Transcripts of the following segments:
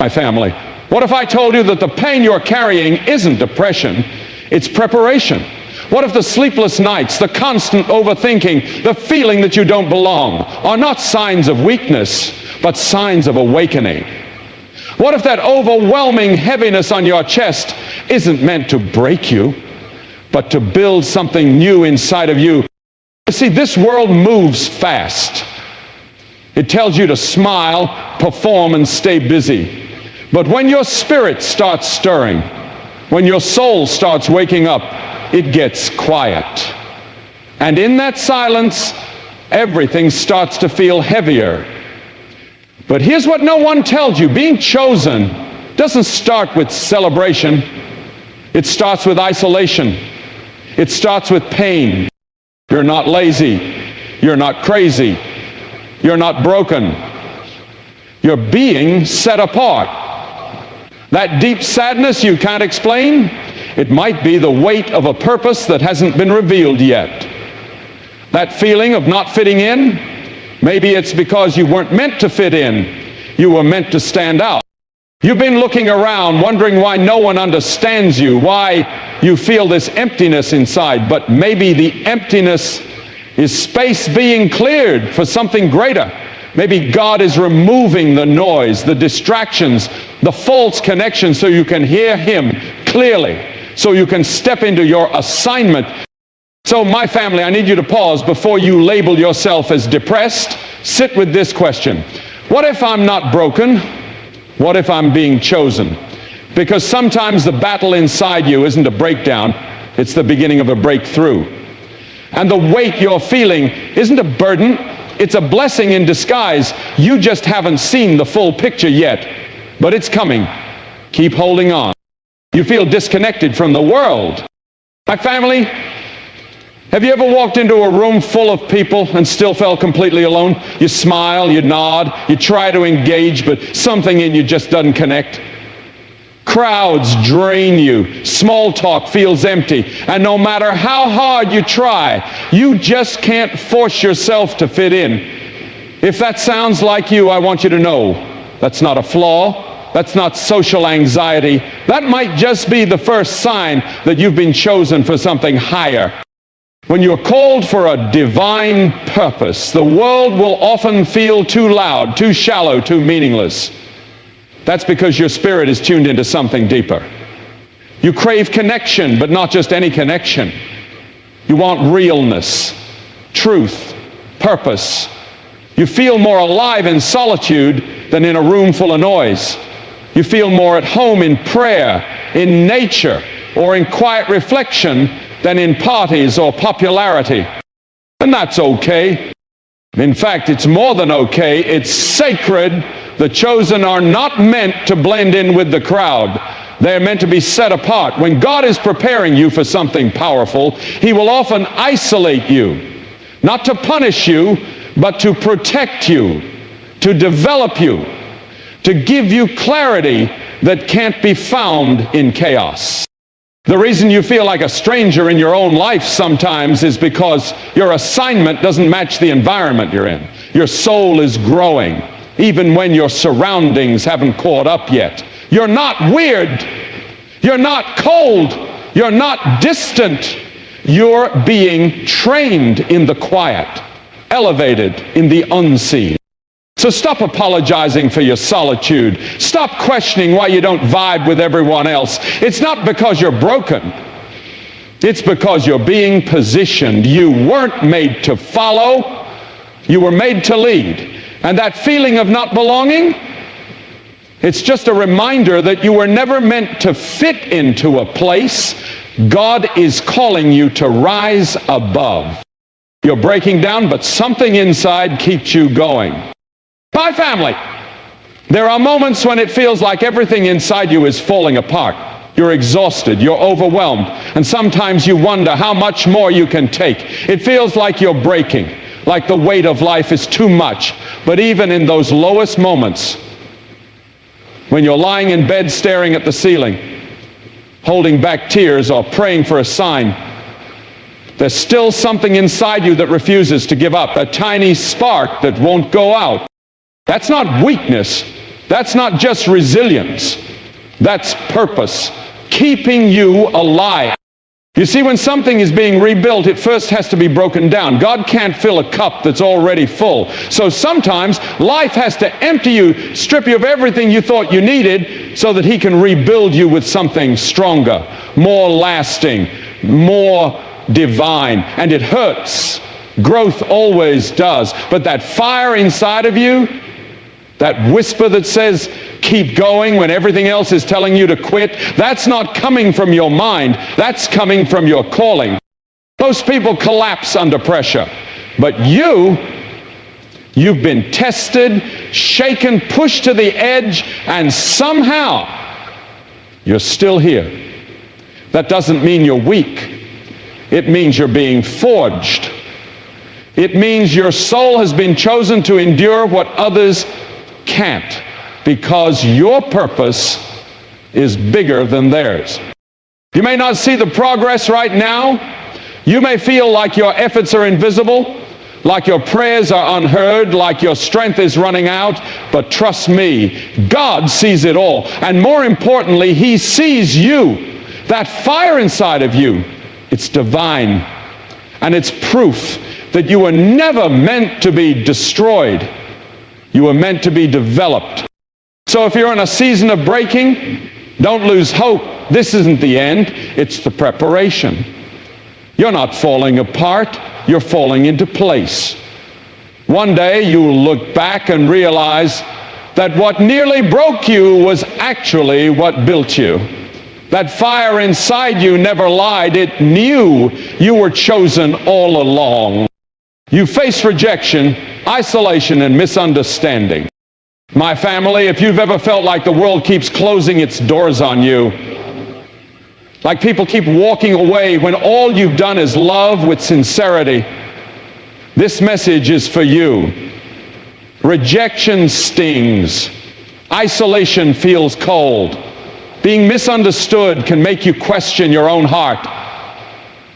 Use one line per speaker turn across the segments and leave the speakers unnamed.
My family, what if I told you that the pain you're carrying isn't depression, it's preparation? What if the sleepless nights, the constant overthinking, the feeling that you don't belong are not signs of weakness, but signs of awakening? What if that overwhelming heaviness on your chest isn't meant to break you, but to build something new inside of you? You see, this world moves fast. It tells you to smile, perform, and stay busy. But when your spirit starts stirring, when your soul starts waking up, it gets quiet. And in that silence, everything starts to feel heavier. But here's what no one tells you. Being chosen doesn't start with celebration. It starts with isolation. It starts with pain. You're not lazy. You're not crazy. You're not broken. You're being set apart. That deep sadness you can't explain, it might be the weight of a purpose that hasn't been revealed yet. That feeling of not fitting in, maybe it's because you weren't meant to fit in. You were meant to stand out. You've been looking around, wondering why no one understands you, why you feel this emptiness inside. But maybe the emptiness is space being cleared for something greater. Maybe God is removing the noise, the distractions, the false connections, so you can hear Him clearly, so you can step into your assignment. So, my family, I need you to pause before you label yourself as depressed. Sit with this question. What if I'm not broken? What if I'm being chosen? Because sometimes the battle inside you isn't a breakdown, it's the beginning of a breakthrough. And the weight you're feeling isn't a burden, it's a blessing in disguise. You just haven't seen the full picture yet, but it's coming. Keep holding on. You feel disconnected from the world. My family, have you ever walked into a room full of people and still felt completely alone? You smile, you nod, you try to engage, but something in you just doesn't connect. Crowds drain you. Small talk feels empty. And no matter how hard you try, you just can't force yourself to fit in. If that sounds like you, I want you to know that's not a flaw. That's not social anxiety. That might just be the first sign that you've been chosen for something higher. When you're called for a divine purpose, the world will often feel too loud, too shallow, too meaningless. That's because your spirit is tuned into something deeper. You crave connection, but not just any connection. You want realness, truth, purpose. You feel more alive in solitude than in a room full of noise. You feel more at home in prayer, in nature, or in quiet reflection than in parties or popularity. And that's okay. In fact, it's more than okay. It's sacred. The chosen are not meant to blend in with the crowd. They're meant to be set apart. When God is preparing you for something powerful, He will often isolate you, not to punish you, but to protect you, to develop you, to give you clarity that can't be found in chaos. The reason you feel like a stranger in your own life sometimes is because your assignment doesn't match the environment you're in. Your soul is growing, even when your surroundings haven't caught up yet. You're not weird. You're not cold. You're not distant. You're being trained in the quiet, elevated in the unseen. So stop apologizing for your solitude. Stop questioning why you don't vibe with everyone else. It's not because you're broken. It's because you're being positioned. You weren't made to follow. You were made to lead. And that feeling of not belonging, it's just a reminder that you were never meant to fit into a place. God is calling you to rise above. You're breaking down, but something inside keeps you going. My family, there are moments when it feels like everything inside you is falling apart. You're exhausted, you're overwhelmed, and sometimes you wonder how much more you can take. It feels like you're breaking, like the weight of life is too much. But even in those lowest moments, when you're lying in bed staring at the ceiling, holding back tears or praying for a sign, there's still something inside you that refuses to give up, a tiny spark that won't go out. That's not weakness, That's not just resilience. That's purpose, keeping you alive. You see, when something is being rebuilt, it first has to be broken down. God can't fill a cup that's already full. So sometimes life has to empty you, strip you of everything you thought you needed, so that he can rebuild you with something stronger, more lasting, more divine. And it hurts. Growth always does. But that fire inside of you, that whisper that says, keep going when everything else is telling you to quit, that's not coming from your mind. That's coming from your calling. Most people collapse under pressure. But you've been tested, shaken, pushed to the edge, and somehow you're still here. That doesn't mean you're weak. It means you're being forged. It means your soul has been chosen to endure what others can't, because your purpose is bigger than theirs. You may not see the progress right now. You may feel like your efforts are invisible, like your prayers are unheard, like your strength is running out. But trust me, God sees it all. And more importantly, he sees you. That fire inside of you, it's divine. And it's proof that you were never meant to be destroyed. You were meant to be developed. So if you're in a season of breaking, don't lose hope. This isn't the end. It's the preparation. You're not falling apart. You're falling into place. One day you'll look back and realize that what nearly broke you was actually what built you. That fire inside you never lied. It knew you were chosen all along. You face rejection, isolation, and misunderstanding. My family, if you've ever felt like the world keeps closing its doors on you, like people keep walking away when all you've done is love with sincerity, this message is for you. Rejection stings. Isolation feels cold. Being misunderstood can make you question your own heart.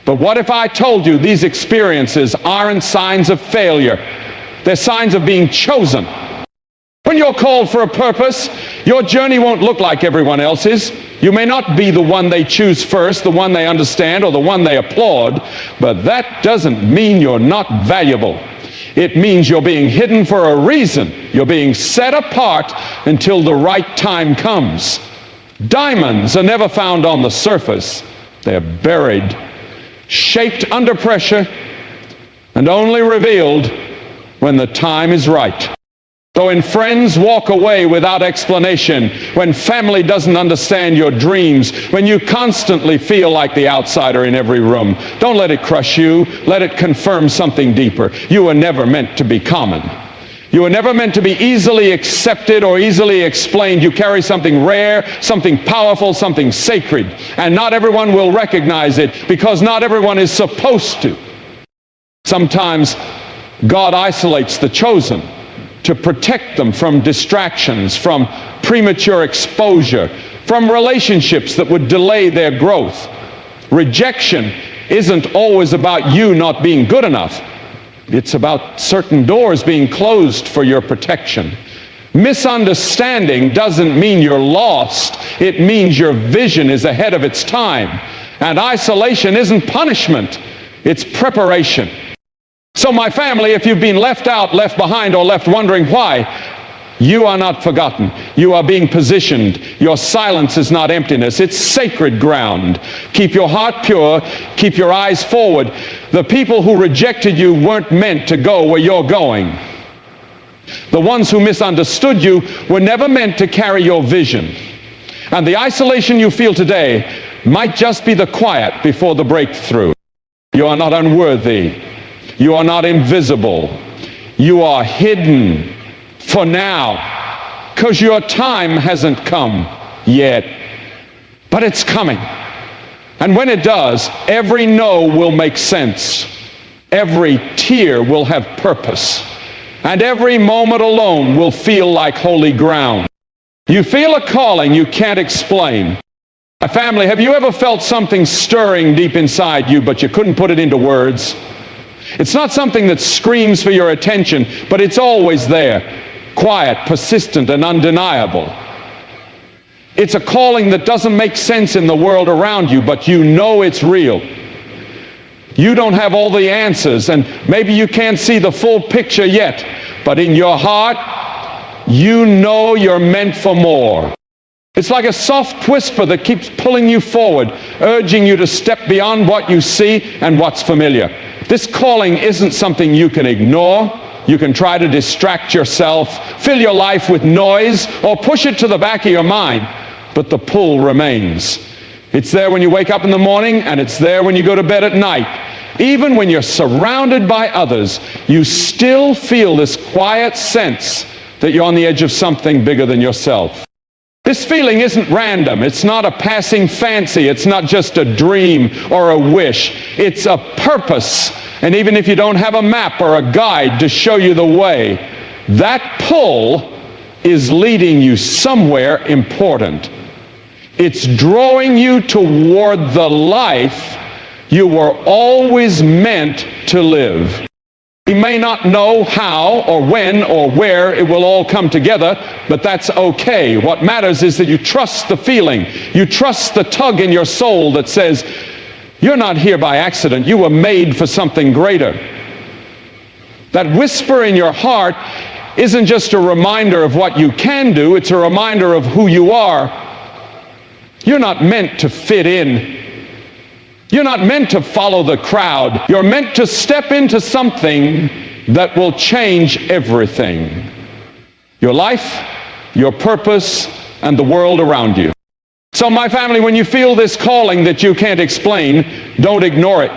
But what if I told you these experiences aren't signs of failure? They're signs of being chosen. When you're called for a purpose, your journey won't look like everyone else's. You may not be the one they choose first, the one they understand, or the one they applaud, but that doesn't mean you're not valuable. It means you're being hidden for a reason. You're being set apart until the right time comes. Diamonds are never found on the surface. They're buried, shaped under pressure, and only revealed when the time is right. So when friends walk away without explanation, when family doesn't understand your dreams, when you constantly feel like the outsider in every room, don't let it crush you. Let it confirm something deeper. You were never meant to be common. You were never meant to be easily accepted or easily explained. You carry something rare, something powerful, something sacred. And not everyone will recognize it because not everyone is supposed to. Sometimes God isolates the chosen to protect them from distractions, from premature exposure, from relationships that would delay their growth. Rejection isn't always about you not being good enough. It's about certain doors being closed for your protection. Misunderstanding doesn't mean you're lost. It means your vision is ahead of its time. And isolation isn't punishment. It's preparation. So my family, if you've been left out, left behind, or left wondering why, you are not forgotten. You are being positioned. Your silence is not emptiness. It's sacred ground. Keep your heart pure. Keep your eyes forward. The people who rejected you weren't meant to go where you're going. The ones who misunderstood you were never meant to carry your vision. And the isolation you feel today might just be the quiet before the breakthrough. You are not unworthy. You are not invisible. You are hidden for now, because your time hasn't come yet. But it's coming. And when it does, every no will make sense. Every tear will have purpose. And every moment alone will feel like holy ground. You feel a calling you can't explain. My family, have you ever felt something stirring deep inside you, but you couldn't put it into words? It's not something that screams for your attention, but it's always there. quiet, persistent, and undeniable. It's a calling that doesn't make sense in the world around you, but you know it's real. You don't have all the answers, and maybe you can't see the full picture yet, but in your heart, you know you're meant for more. It's like a soft whisper that keeps pulling you forward, urging you to step beyond what you see and what's familiar. This calling isn't something you can ignore. You can try to distract yourself, fill your life with noise, or push it to the back of your mind, but the pull remains. It's there when you wake up in the morning, and it's there when you go to bed at night. Even when you're surrounded by others, you still feel this quiet sense that you're on the edge of something bigger than yourself. This feeling isn't random. It's not a passing fancy. It's not just a dream or a wish. It's a purpose. And even if you don't have a map or a guide to show you the way, that pull is leading you somewhere important. It's drawing you toward the life you were always meant to live. You may not know how or when or where it will all come together, but that's okay. What matters is that you trust the feeling. You trust the tug in your soul that says, you're not here by accident. You were made for something greater. That whisper in your heart isn't just a reminder of what you can do. It's a reminder of who you are. You're not meant to fit in. You're not meant to follow the crowd. You're meant to step into something that will change everything. Your life, your purpose, and the world around you. So my family, when you feel this calling that you can't explain, don't ignore it.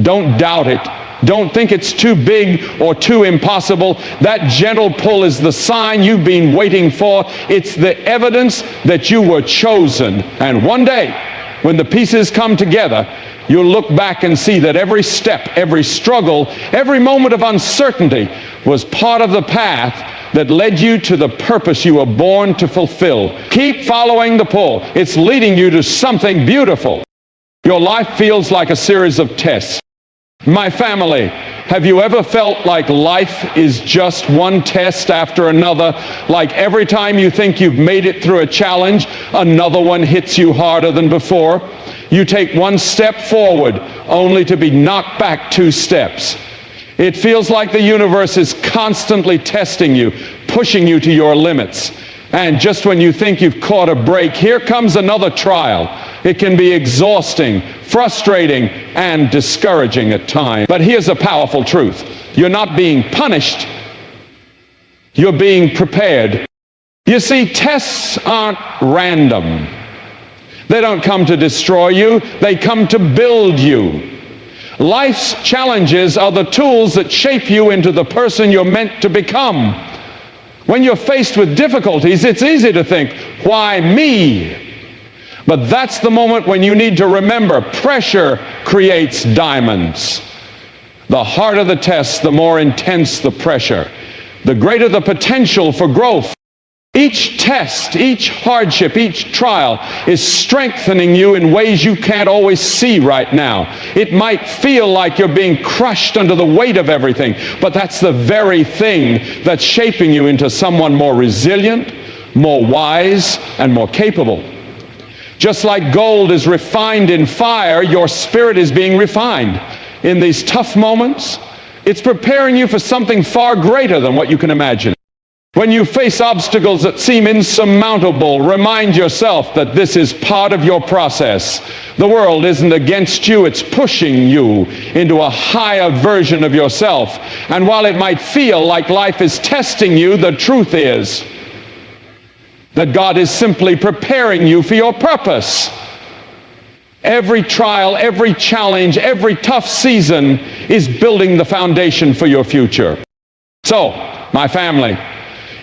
Don't doubt it. Don't think it's too big or too impossible. That gentle pull is the sign you've been waiting for. It's the evidence that you were chosen. And one day, when the pieces come together, you'll look back and see that every step, every struggle, every moment of uncertainty was part of the path that led you to the purpose you were born to fulfill. Keep following the pull. It's leading you to something beautiful. Your life feels like a series of tests. My family, have you ever felt like life is just one test after another? Like every time you think you've made it through a challenge, another one hits you harder than before? You take one step forward, only to be knocked back 2 steps. It feels like the universe is constantly testing you, pushing you to your limits. And just when you think you've caught a break, here comes another trial. It can be exhausting, frustrating, and discouraging at times. But here's a powerful truth. You're not being punished. You're being prepared. You see, tests aren't random. They don't come to destroy you. They come to build you. Life's challenges are the tools that shape you into the person you're meant to become. When you're faced with difficulties, it's easy to think, why me? But that's the moment when you need to remember, pressure creates diamonds. The harder the test, the more intense the pressure, the greater the potential for growth. Each test, each hardship, each trial is strengthening you in ways you can't always see right now. It might feel like you're being crushed under the weight of everything, but that's the very thing that's shaping you into someone more resilient, more wise, and more capable. Just like gold is refined in fire, your spirit is being refined. In these tough moments, it's preparing you for something far greater than what you can imagine. When you face obstacles that seem insurmountable, remind yourself that this is part of your process. The world isn't against you, it's pushing you into a higher version of yourself. And while it might feel like life is testing you, the truth is that God is simply preparing you for your purpose. Every trial, every challenge, every tough season is building the foundation for your future. So, my family,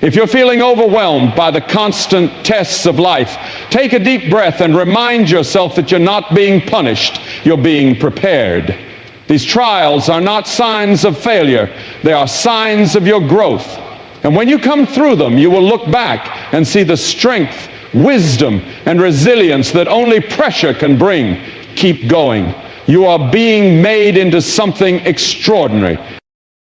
if you're feeling overwhelmed by the constant tests of life, take a deep breath and remind yourself that you're not being punished, you're being prepared. These trials are not signs of failure, they are signs of your growth. And when you come through them, you will look back and see the strength, wisdom, and resilience that only pressure can bring. Keep going. You are being made into something extraordinary.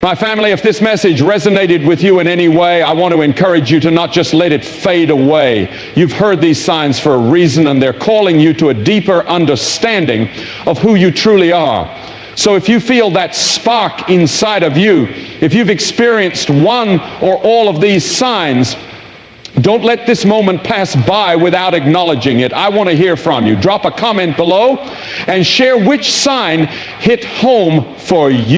My family, if this message resonated with you in any way, I want to encourage you to not just let it fade away. You've heard these signs for a reason, and they're calling you to a deeper understanding of who you truly are. So if you feel that spark inside of you, if you've experienced one or all of these signs, don't let this moment pass by without acknowledging it. I want to hear from you. Drop a comment below and share which sign hit home for you.